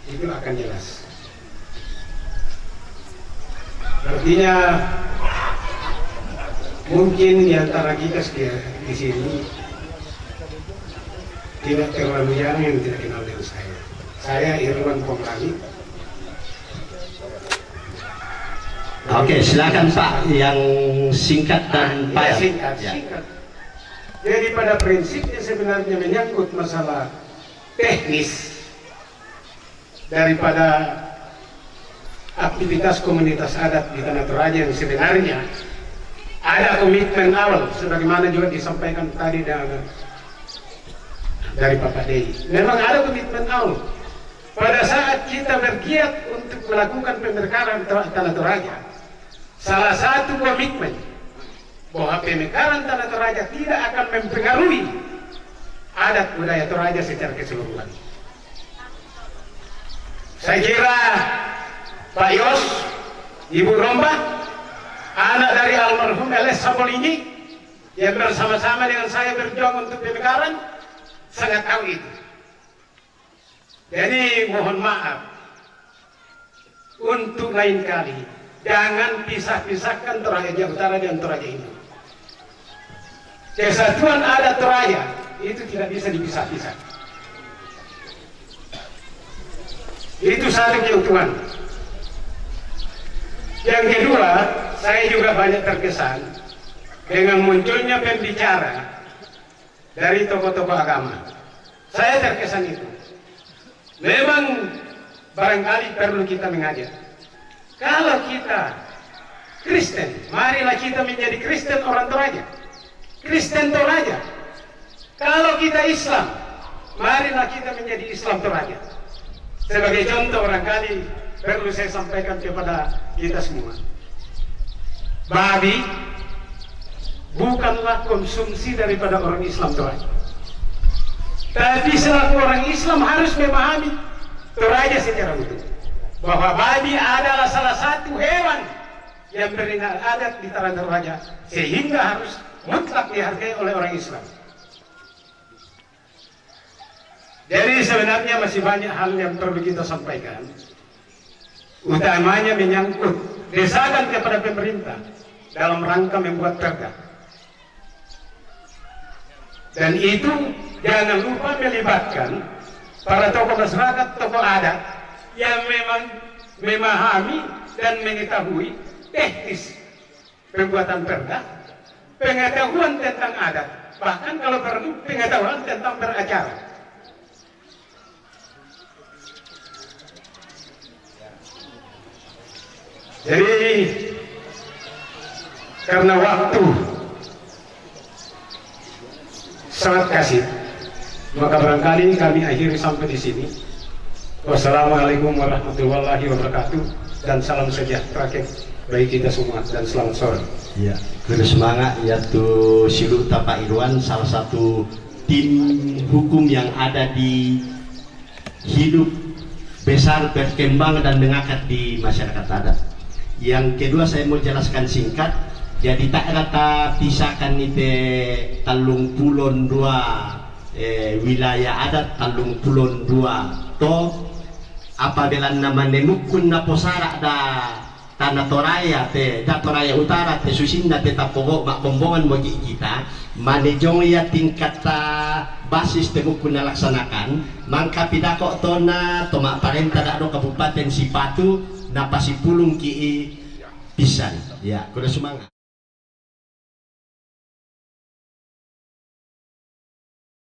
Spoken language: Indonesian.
itu akan jelas. Artinya mungkin di antara kita di sini tidak terlalu jarang yang tidak kenal dengan saya. Saya Irwan Pomrali. Oke, silakan Pak yang singkat dan padat. Singkat. Jadi pada prinsipnya sebenarnya menyangkut masalah teknis daripada aktivitas komunitas adat di Tanah Toraja yang sebenarnya ada komitmen awal sebagaimana juga disampaikan tadi dari Bapak Dey. Memang ada komitmen awal pada saat kita bergiat untuk melakukan pemekaran Tanah Toraja. Salah satu komitmen bahwa pemekaran Tanah Toraja tidak akan mempengaruhi adat budaya Toraja secara keseluruhan. Saya kira Pak Yos, Ibu Romba, anak dari almarhum Eles Sabolini yang bersama-sama dengan saya berjuang untuk pemekaran sangat tahu itu. Jadi mohon maaf untuk lain kali jangan pisah-pisahkan Toraja Utara dan Toraja Induk. Kesatuan adat Toraja itu tidak bisa dipisah-pisah. Itu satu keutuhan. Yang kedua, saya juga banyak terkesan dengan munculnya pembicara dari tokoh-tokoh agama. Saya terkesan itu. Memang barangkali perlu kita mengajak. Kalau kita Kristen, marilah kita menjadi Kristen orang Toraja. Kristen Toraja. Kalau kita Islam, marilah kita menjadi Islam Toraja. Sebagai contoh barangkali perlu saya sampaikan kepada kita semua. Babi bukanlah konsumsi daripada orang Islam Toraja. Tapi selaku orang Islam harus memahami Toraja secara utuh. Bahwa babi adalah salah satu hewan yang bernilai adat di Tanah Toraja, sehingga harus mutlak dihargai oleh orang Islam. Jadi sebenarnya masih banyak hal yang perlu kita sampaikan. Utamanya menyangkut desakan kepada pemerintah dalam rangka membuat perda. Dan itu jangan lupa melibatkan para tokoh masyarakat, tokoh adat yang memang memahami dan mengetahui teknis pembuatan perda, pengetahuan tentang adat, bahkan kalau perlu pengetahuan tentang beracara. Jadi karena waktu sangat kasih, maka barangkali kami akhiri sampai di sini. Wassalamualaikum warahmatullahi wabarakatuh dan salam sejahtera bagi kita semua dan selamat sore. Ya, bersemangat yaitu Silu Pak Irwan, salah satu tim hukum yang ada di hidup besar, berkembang dan mengakar di masyarakat adat. Yang kedua saya mau jelaskan singkat. Jadi tak rata pisahkan itu Talung Pulon 2 wilayah adat Talung Pulon 2 to apabila nama nenukun na posara da Tanah Toraja te da Toraja Utara te susinda te tapogo mak pembongan mogi kita manejong ya tingkat basis te mukun na laksanakan mangka pidako to na to mak parenta da do kabupaten Sipatu na pasipulung ki pisan ya kuda semangat.